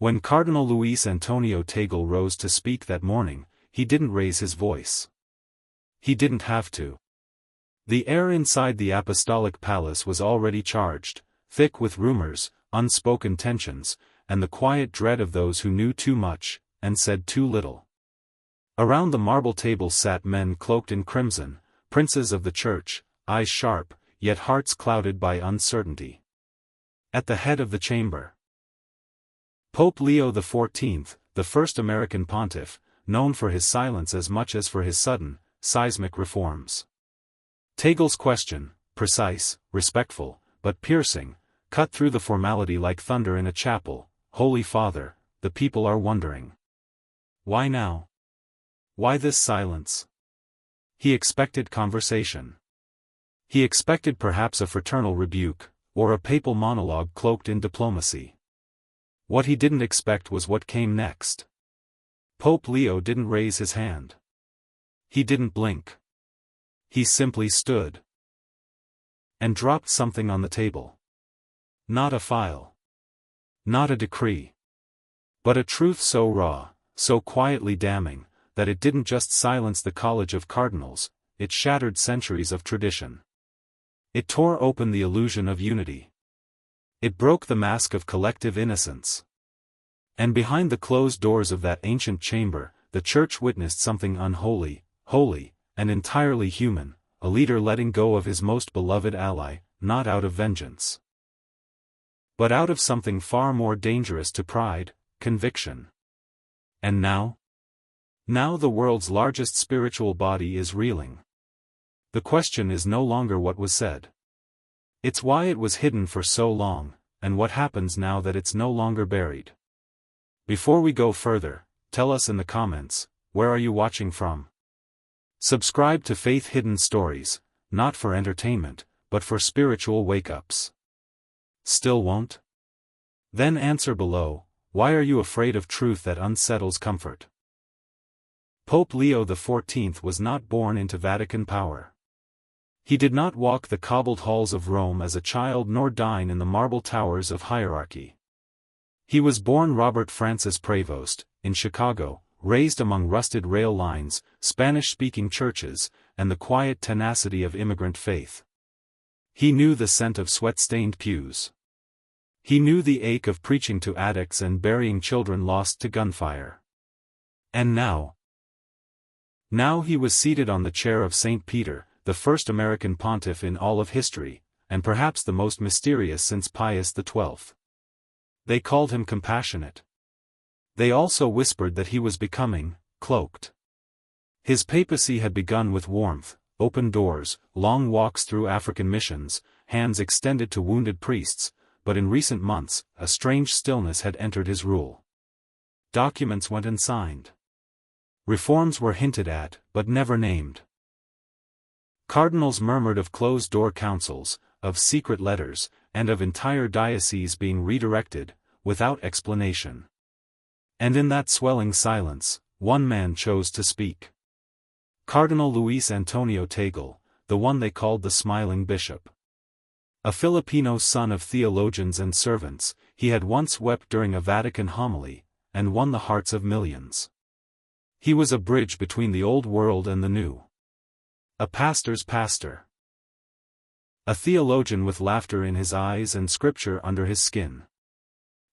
When Cardinal Luis Antonio Tagle rose to speak that morning, he didn't raise his voice. He didn't have to. The air inside the apostolic palace was already charged, thick with rumors, unspoken tensions, and the quiet dread of those who knew too much, and said too little. Around the marble table sat men cloaked in crimson, princes of the church, eyes sharp, yet hearts clouded by uncertainty. At the head of the chamber, Pope Leo XIV, the first American pontiff, known for his silence as much as for his sudden, seismic reforms. Tagle's question, precise, respectful, but piercing, cut through the formality like thunder in a chapel. "Holy Father, the people are wondering. Why now? Why this silence?" He expected conversation. He expected perhaps a fraternal rebuke, or a papal monologue cloaked in diplomacy. What he didn't expect was what came next. Pope Leo didn't raise his hand. He didn't blink. He simply stood. And dropped something on the table. Not a file. Not a decree. But a truth so raw, so quietly damning, that it didn't just silence the College of Cardinals, it shattered centuries of tradition. It tore open the illusion of unity. It broke the mask of collective innocence. And behind the closed doors of that ancient chamber, the Church witnessed something unholy, holy, and entirely human, a leader letting go of his most beloved ally, not out of vengeance, but out of something far more dangerous to pride, conviction. And now? Now the world's largest spiritual body is reeling. The question is no longer what was said. It's why it was hidden for so long, and what happens now that it's no longer buried. Before we go further, tell us in the comments, where are you watching from? Subscribe to Faith Hidden Stories, not for entertainment, but for spiritual wake-ups. Still won't? Then answer below, why are you afraid of truth that unsettles comfort? Pope Leo XIV was not born into Vatican power. He did not walk the cobbled halls of Rome as a child nor dine in the marble towers of hierarchy. He was born Robert Francis Prevost, in Chicago, raised among rusted rail lines, Spanish-speaking churches, and the quiet tenacity of immigrant faith. He knew the scent of sweat-stained pews. He knew the ache of preaching to addicts and burying children lost to gunfire. And now he was seated on the chair of St. Peter, the first American pontiff in all of history, and perhaps the most mysterious since Pius XII. They called him compassionate. They also whispered that he was becoming cloaked. His papacy had begun with warmth, open doors, long walks through African missions, hands extended to wounded priests, but in recent months, a strange stillness had entered his rule. Documents went unsigned. Reforms were hinted at, but never named. Cardinals murmured of closed-door councils, of secret letters, and of entire dioceses being redirected, without explanation. And in that swelling silence, one man chose to speak. Cardinal Luis Antonio Tagle, the one they called the Smiling Bishop. A Filipino son of theologians and servants, he had once wept during a Vatican homily, and won the hearts of millions. He was a bridge between the old world and the new. A pastor's pastor. A theologian with laughter in his eyes and scripture under his skin.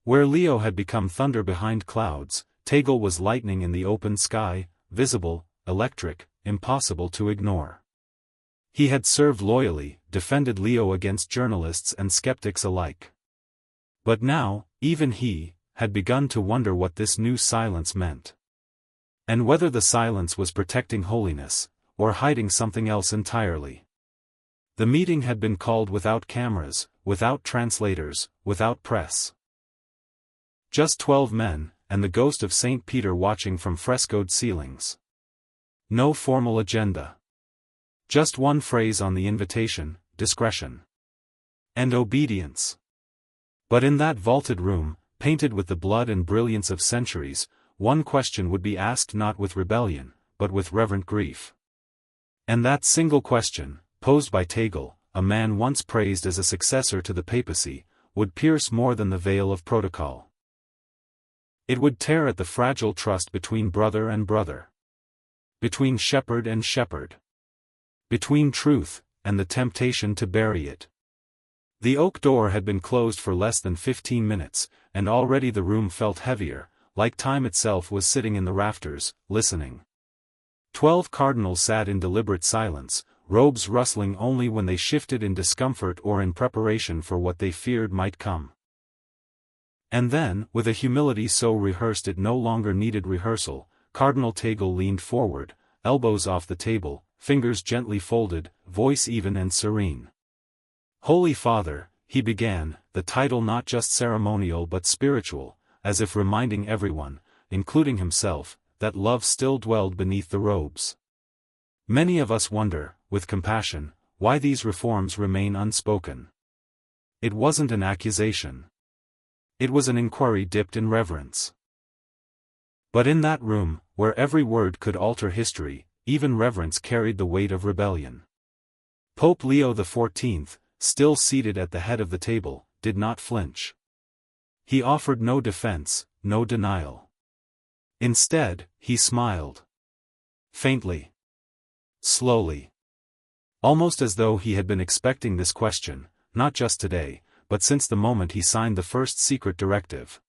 Where Leo had become thunder behind clouds, Tagle was lightning in the open sky, visible, electric, impossible to ignore. He had served loyally, defended Leo against journalists and skeptics alike. But now, even he, had begun to wonder what this new silence meant. And whether the silence was protecting holiness, or hiding something else entirely. The meeting had been called without cameras, without translators, without press. Just 12 men, and the ghost of St. Peter watching from frescoed ceilings. No formal agenda. Just one phrase on the invitation: discretion. And obedience. But in that vaulted room, painted with the blood and brilliance of centuries, one question would be asked not with rebellion, but with reverent grief. And that single question, posed by Tagle, a man once praised as a successor to the papacy, would pierce more than the veil of protocol. It would tear at the fragile trust between brother and brother. Between shepherd and shepherd. Between truth, and the temptation to bury it. The oak door had been closed for less than 15 minutes, and already the room felt heavier, like time itself was sitting in the rafters, listening. 12 cardinals sat in deliberate silence, robes rustling only when they shifted in discomfort or in preparation for what they feared might come. And then, with a humility so rehearsed it no longer needed rehearsal, Cardinal Tagle leaned forward, elbows off the table, fingers gently folded, voice even and serene. "Holy Father," he began, the title not just ceremonial but spiritual, as if reminding everyone, including himself, that love still dwelled beneath the robes. Many of us wonder, with compassion, why these reforms remain unspoken. It wasn't an accusation. It was an inquiry dipped in reverence. But in that room, where every word could alter history, even reverence carried the weight of rebellion. Pope Leo XIV, still seated at the head of the table, did not flinch. He offered no defense, no denial. Instead, he smiled. Faintly. Slowly. Almost as though he had been expecting this question, not just today, but since the moment he signed the first secret directive.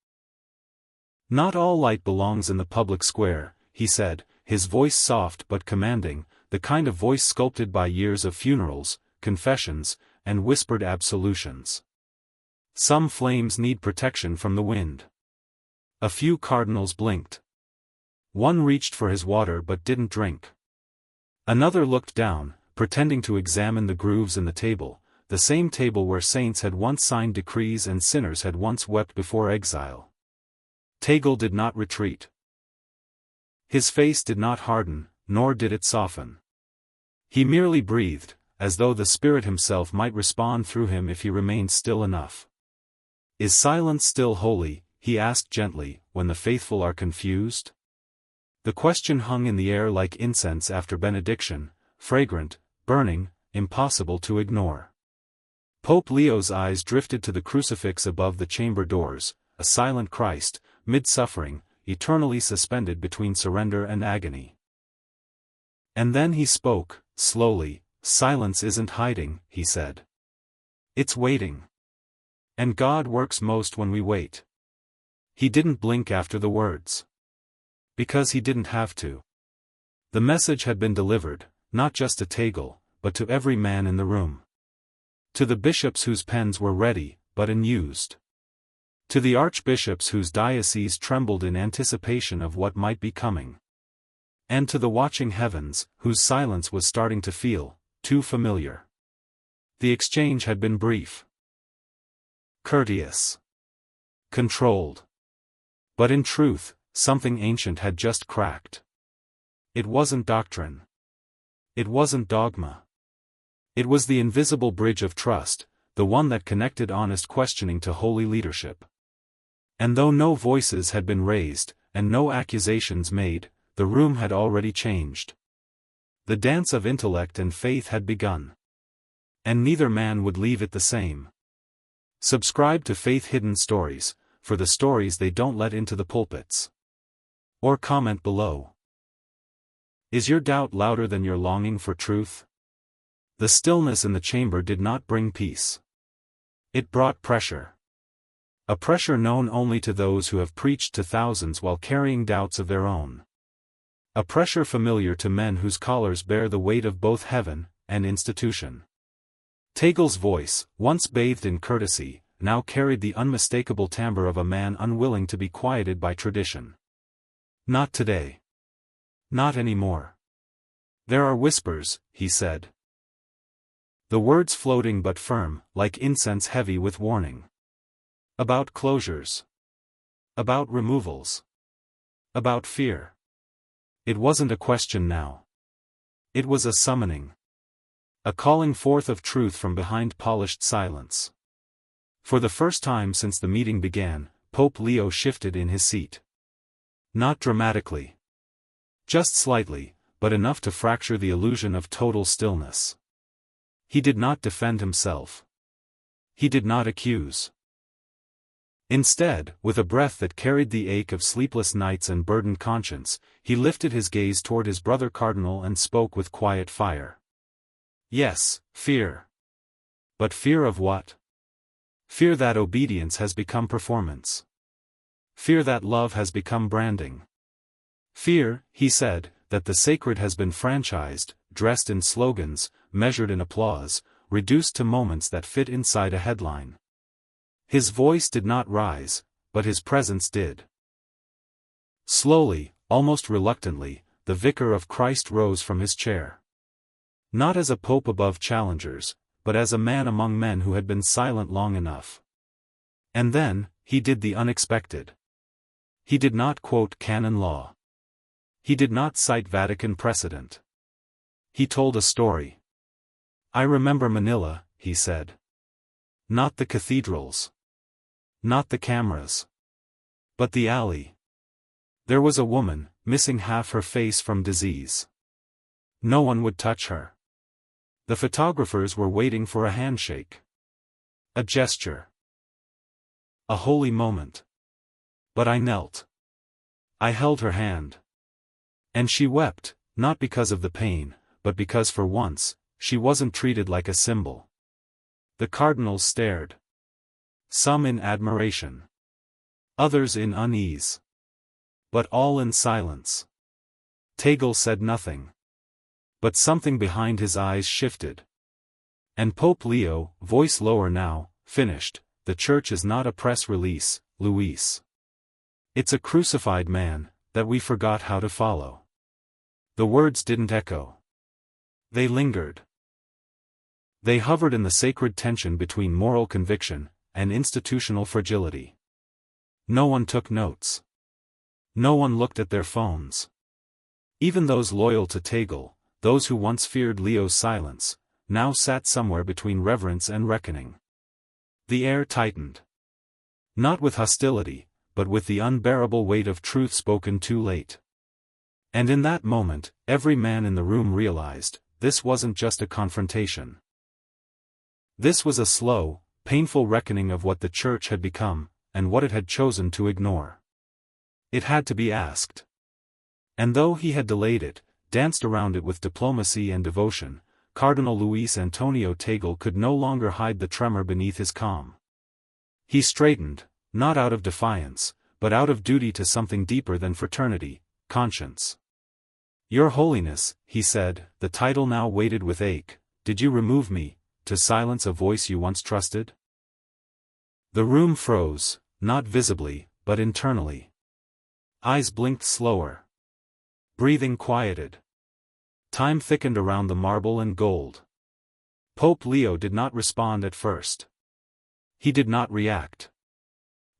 "Not all light belongs in the public square," he said, his voice soft but commanding, the kind of voice sculpted by years of funerals, confessions, and whispered absolutions. "Some flames need protection from the wind." A few cardinals blinked. One reached for his water but didn't drink. Another looked down, pretending to examine the grooves in the table, the same table where saints had once signed decrees and sinners had once wept before exile. Tagle did not retreat. His face did not harden, nor did it soften. He merely breathed, as though the Spirit himself might respond through him if he remained still enough. "Is silence still holy?" he asked gently, "when the faithful are confused?" The question hung in the air like incense after benediction, fragrant, burning, impossible to ignore. Pope Leo's eyes drifted to the crucifix above the chamber doors, a silent Christ, mid-suffering, eternally suspended between surrender and agony. And then he spoke, slowly. "Silence isn't hiding," he said. "It's waiting. And God works most when we wait." He didn't blink after the words. Because he didn't have to. The message had been delivered, not just to Tagle, but to every man in the room. To the bishops whose pens were ready, but unused. To the archbishops whose dioceses trembled in anticipation of what might be coming. And to the watching heavens, whose silence was starting to feel too familiar. The exchange had been brief. Courteous. Controlled. But in truth, something ancient had just cracked. It wasn't doctrine. It wasn't dogma. It was the invisible bridge of trust, the one that connected honest questioning to holy leadership. And though no voices had been raised, and no accusations made, the room had already changed. The dance of intellect and faith had begun. And neither man would leave it the same. Subscribe to Faith Hidden Stories, for the stories they don't let into the pulpits. Or comment below. Is your doubt louder than your longing for truth? The stillness in the chamber did not bring peace. It brought pressure. A pressure known only to those who have preached to thousands while carrying doubts of their own. A pressure familiar to men whose collars bear the weight of both heaven and institution. Tagle's voice, once bathed in courtesy, now carried the unmistakable timbre of a man unwilling to be quieted by tradition. "Not today. Not anymore. There are whispers," he said. The words floating but firm, like incense heavy with warning. About closures. About removals. About fear. It wasn't a question now. It was a summoning. A calling forth of truth from behind polished silence. For the first time since the meeting began, Pope Leo shifted in his seat. Not dramatically. Just slightly, but enough to fracture the illusion of total stillness. He did not defend himself. He did not accuse. Instead, with a breath that carried the ache of sleepless nights and burdened conscience, he lifted his gaze toward his brother cardinal and spoke with quiet fire. Yes, fear. But fear of what? Fear that obedience has become performance. Fear that love has become branding. Fear, he said, that the sacred has been franchised, dressed in slogans, measured in applause, reduced to moments that fit inside a headline. His voice did not rise, but his presence did. Slowly, almost reluctantly, the Vicar of Christ rose from his chair. Not as a pope above challengers, but as a man among men who had been silent long enough. And then, he did the unexpected. He did not quote canon law. He did not cite Vatican precedent. He told a story. I remember Manila, he said. Not the cathedrals. Not the cameras. But the alley. There was a woman, missing half her face from disease. No one would touch her. The photographers were waiting for a handshake. A gesture. A holy moment. But I knelt. I held her hand. And she wept, not because of the pain, but because for once, she wasn't treated like a symbol. The cardinals stared. Some in admiration. Others in unease. But all in silence. Tagle said nothing. But something behind his eyes shifted. And Pope Leo, voice lower now, finished, the church is not a press release, Luis. It's a crucified man, that we forgot how to follow. The words didn't echo. They lingered. They hovered in the sacred tension between moral conviction and institutional fragility. No one took notes. No one looked at their phones. Even those loyal to Tagle, those who once feared Leo's silence, now sat somewhere between reverence and reckoning. The air tightened. Not with hostility, but with the unbearable weight of truth spoken too late. And in that moment, every man in the room realized, this wasn't just a confrontation. This was a slow, painful reckoning of what the church had become, and what it had chosen to ignore. It had to be asked. And though he had delayed it, danced around it with diplomacy and devotion, Cardinal Luis Antonio Tagle could no longer hide the tremor beneath his calm. He straightened, not out of defiance, but out of duty to something deeper than fraternity, conscience. Your Holiness, he said, the title now weighted with ache, did you remove me, to silence a voice you once trusted? The room froze, not visibly, but internally. Eyes blinked slower. Breathing quieted. Time thickened around the marble and gold. Pope Leo did not respond at first. He did not react.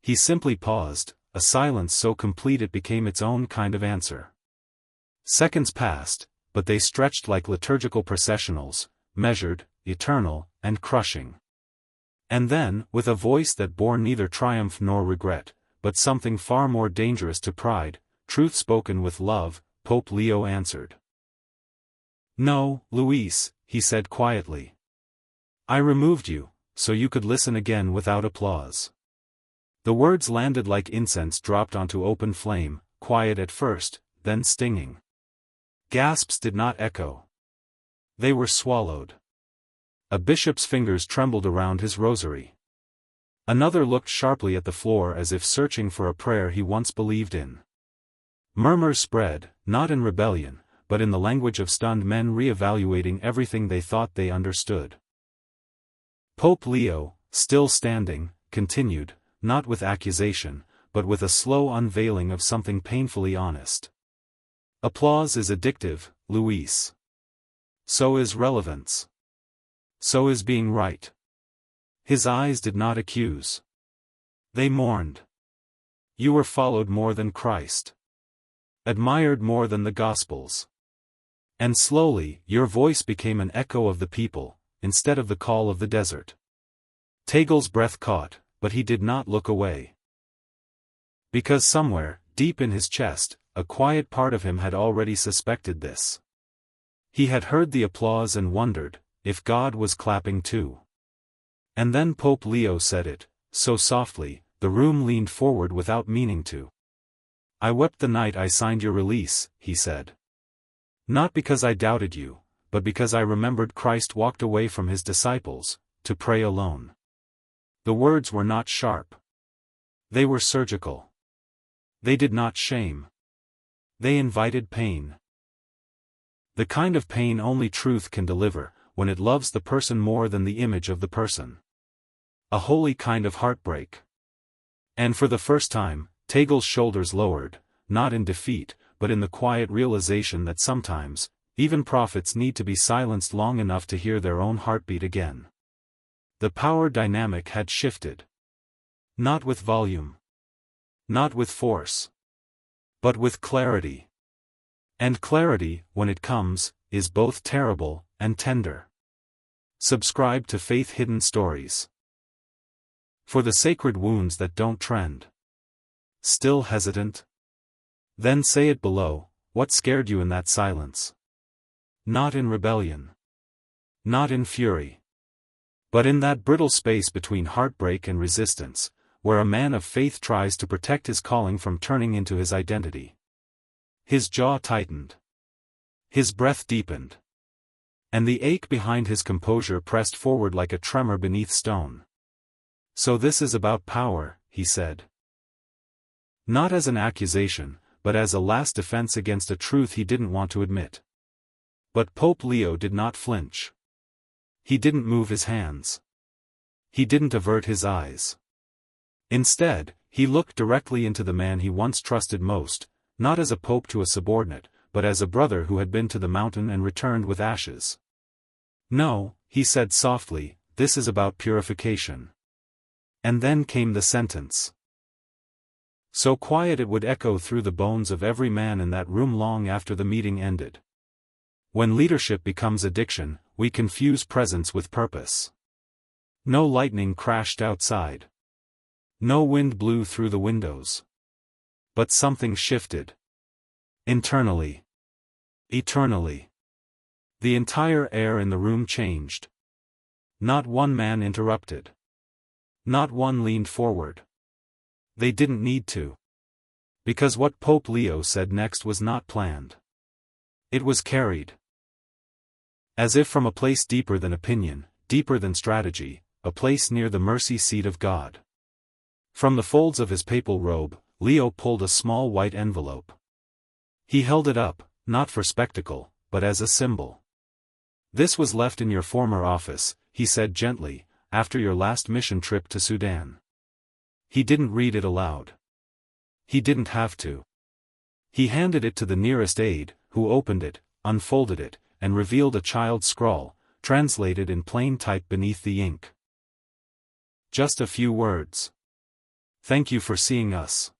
He simply paused, a silence so complete it became its own kind of answer. Seconds passed, but they stretched like liturgical processionals, measured, eternal, and crushing. And then, with a voice that bore neither triumph nor regret, but something far more dangerous to pride, truth spoken with love, Pope Leo answered. No, Luis, he said quietly. I removed you, so you could listen again without applause. The words landed like incense dropped onto open flame, quiet at first, then stinging. Gasps did not echo. They were swallowed. A bishop's fingers trembled around his rosary. Another looked sharply at the floor as if searching for a prayer he once believed in. Murmurs spread, not in rebellion, but in the language of stunned men re-evaluating everything they thought they understood. Pope Leo, still standing, continued, not with accusation, but with a slow unveiling of something painfully honest. Applause is addictive, Luis. So is relevance. So is being right. His eyes did not accuse. They mourned. You were followed more than Christ. Admired more than the Gospels. And slowly, your voice became an echo of the people, instead of the call of the desert. Tagle's breath caught, but he did not look away. Because somewhere, deep in his chest, a quiet part of him had already suspected this. He had heard the applause and wondered, if God was clapping too. And then Pope Leo said it, so softly, the room leaned forward without meaning to. "I wept the night I signed your release," he said. "Not because I doubted you, but because I remembered Christ walked away from his disciples, to pray alone." The words were not sharp. They were surgical. They did not shame. They invited pain. The kind of pain only truth can deliver, when it loves the person more than the image of the person. A holy kind of heartbreak. And for the first time, Tagle's shoulders lowered, not in defeat, but in the quiet realization that sometimes, even prophets need to be silenced long enough to hear their own heartbeat again. The power dynamic had shifted. Not with volume. Not with force. But with clarity. And clarity, when it comes, is both terrible and tender. Subscribe to Faith Hidden Stories. For the sacred wounds that don't trend. Still hesitant? Then say it below. What scared you in that silence? Not in rebellion. Not in fury. But in that brittle space between heartbreak and resistance, where a man of faith tries to protect his calling from turning into his identity. His jaw tightened. His breath deepened. And the ache behind his composure pressed forward like a tremor beneath stone. "So this is about power," he said. Not as an accusation, but as a last defense against a truth he didn't want to admit. But Pope Leo did not flinch. He didn't move his hands. He didn't avert his eyes. Instead, he looked directly into the man he once trusted most, not as a pope to a subordinate, but as a brother who had been to the mountain and returned with ashes. "No," he said softly, "this is about purification." And then came the sentence. So quiet it would echo through the bones of every man in that room long after the meeting ended. When leadership becomes addiction, we confuse presence with purpose. No lightning crashed outside. No wind blew through the windows. But something shifted. Internally. Eternally. The entire air in the room changed. Not one man interrupted. Not one leaned forward. They didn't need to. Because what Pope Leo said next was not planned. It was carried. As if from a place deeper than opinion, deeper than strategy, a place near the mercy seat of God. From the folds of his papal robe, Leo pulled a small white envelope. He held it up, not for spectacle, but as a symbol. "This was left in your former office," he said gently, "after your last mission trip to Sudan." He didn't read it aloud. He didn't have to. He handed it to the nearest aide, who opened it, unfolded it, and revealed a child's scrawl, translated in plain type beneath the ink. Just a few words. "Thank you for seeing us.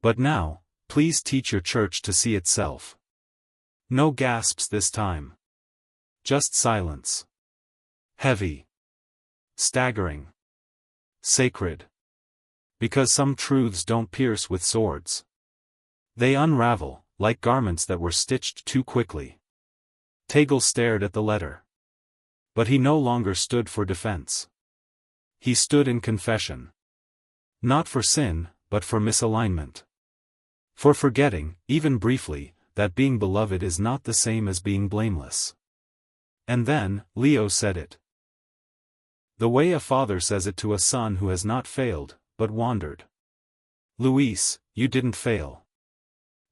But now, please teach your church to see itself." No gasps this time. Just silence. Heavy. Staggering. Sacred. Because some truths don't pierce with swords. They unravel, like garments that were stitched too quickly. Tagle stared at the letter. But he no longer stood for defense. He stood in confession. Not for sin, but for misalignment. For forgetting, even briefly, that being beloved is not the same as being blameless. And then, Leo said it. The way a father says it to a son who has not failed, but wandered. "Luis, you didn't fail.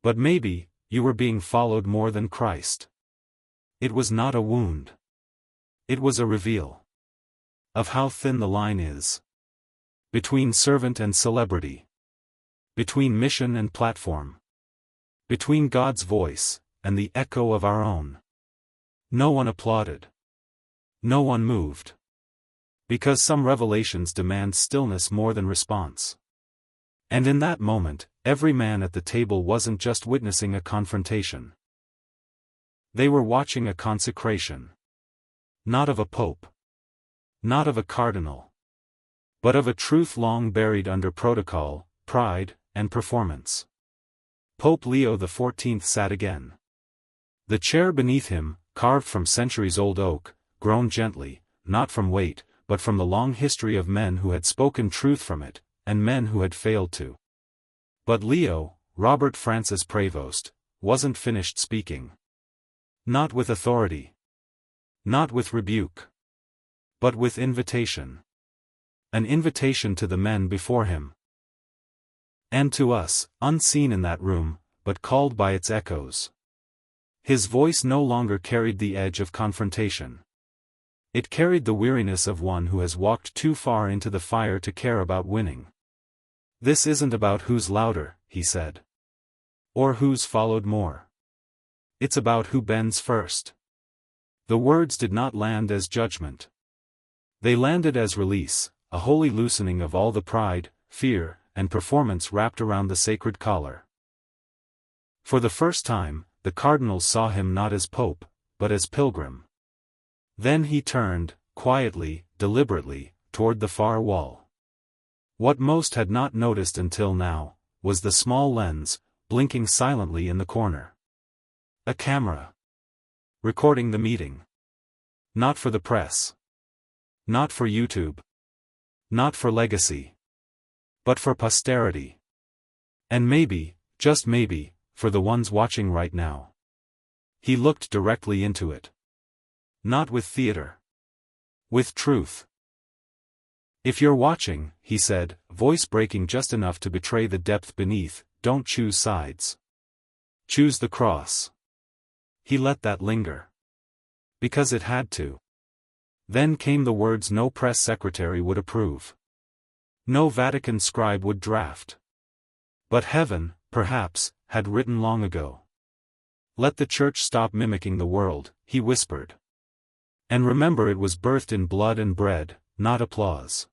But maybe, you were being followed more than Christ." It was not a wound. It was a reveal. Of how thin the line is. Between servant and celebrity. Between mission and platform. Between God's voice, and the echo of our own. No one applauded. No one moved. Because some revelations demand stillness more than response. And in that moment, every man at the table wasn't just witnessing a confrontation. They were watching a consecration. Not of a pope. Not of a cardinal. But of a truth long buried under protocol, pride, and performance. Pope Leo XIV sat again. The chair beneath him, carved from centuries-old oak, groaned gently, not from weight, but from the long history of men who had spoken truth from it, and men who had failed to. But Leo, Robert Francis Prevost, wasn't finished speaking. Not with authority. Not with rebuke. But with invitation. An invitation to the men before him. And to us, unseen in that room, but called by its echoes. His voice no longer carried the edge of confrontation. It carried the weariness of one who has walked too far into the fire to care about winning. This isn't about who's louder, he said. Or who's followed more. It's about who bends first. The words did not land as judgment. They landed as release, a holy loosening of all the pride, fear, and performance wrapped around the sacred collar. For the first time, the cardinals saw him not as pope, but as pilgrim. Then he turned, quietly, deliberately, toward the far wall. What most had not noticed until now, was the small lens, blinking silently in the corner. A camera. Recording the meeting. Not for the press. Not for YouTube. Not for legacy. But for posterity. And maybe, just maybe, for the ones watching right now. He looked directly into it. Not with theater. With truth. If you're watching, he said, voice breaking just enough to betray the depth beneath, don't choose sides. Choose the cross. He let that linger. Because it had to. Then came the words no press secretary would approve. No Vatican scribe would draft. But heaven, perhaps, had written long ago. Let the church stop mimicking the world, he whispered. And remember it was birthed in blood and bread, not applause.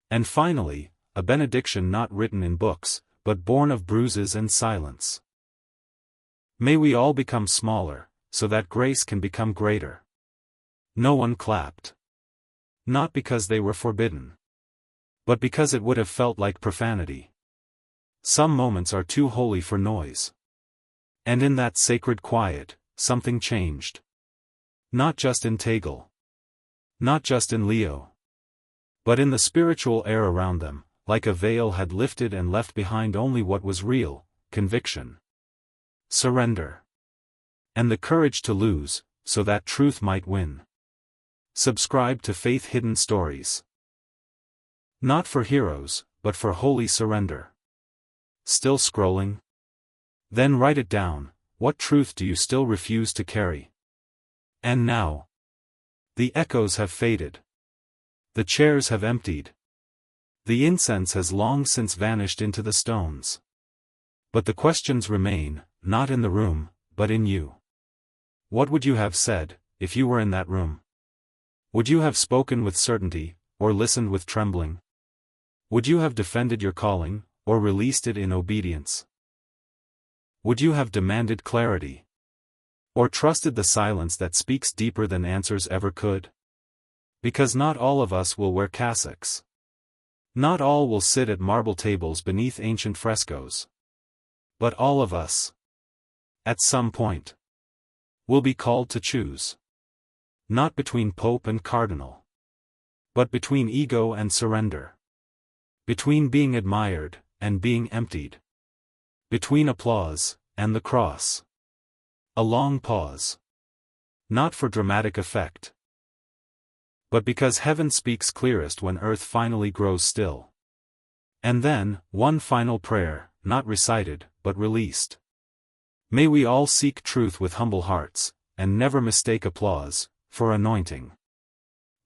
And finally, a benediction not written in books, but born of bruises and silence. May we all become smaller, so that grace can become greater. No one clapped. Not because they were forbidden. But because it would have felt like profanity. Some moments are too holy for noise. And in that sacred quiet, something changed. Not just in Tagle. Not just in Leo. But in the spiritual air around them, like a veil had lifted and left behind only what was real, conviction. Surrender. And the courage to lose, so that truth might win. Subscribe to Faith Hidden Stories. Not for heroes, but for holy surrender. Still scrolling? Then write it down, what truth do you still refuse to carry? And now. The echoes have faded. The chairs have emptied. The incense has long since vanished into the stones. But the questions remain, not in the room, but in you. What would you have said, if you were in that room? Would you have spoken with certainty, or listened with trembling? Would you have defended your calling, or released it in obedience? Would you have demanded clarity? Or trusted the silence that speaks deeper than answers ever could? Because not all of us will wear cassocks. Not all will sit at marble tables beneath ancient frescoes. But all of us, at some point, will be called to choose. Not between Pope and Cardinal. But between ego and surrender. Between being admired, and being emptied. Between applause, and the cross. A long pause. Not for dramatic effect. But because heaven speaks clearest when earth finally grows still. And then, one final prayer, not recited, but released. May we all seek truth with humble hearts, and never mistake applause for anointing.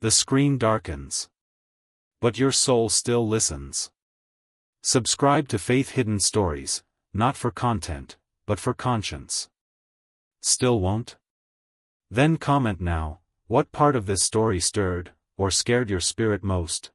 The screen darkens. But your soul still listens. Subscribe to Faith Hidden Stories, not for content, but for conscience. Still won't? Then comment now, what part of this story stirred, or scared your spirit most?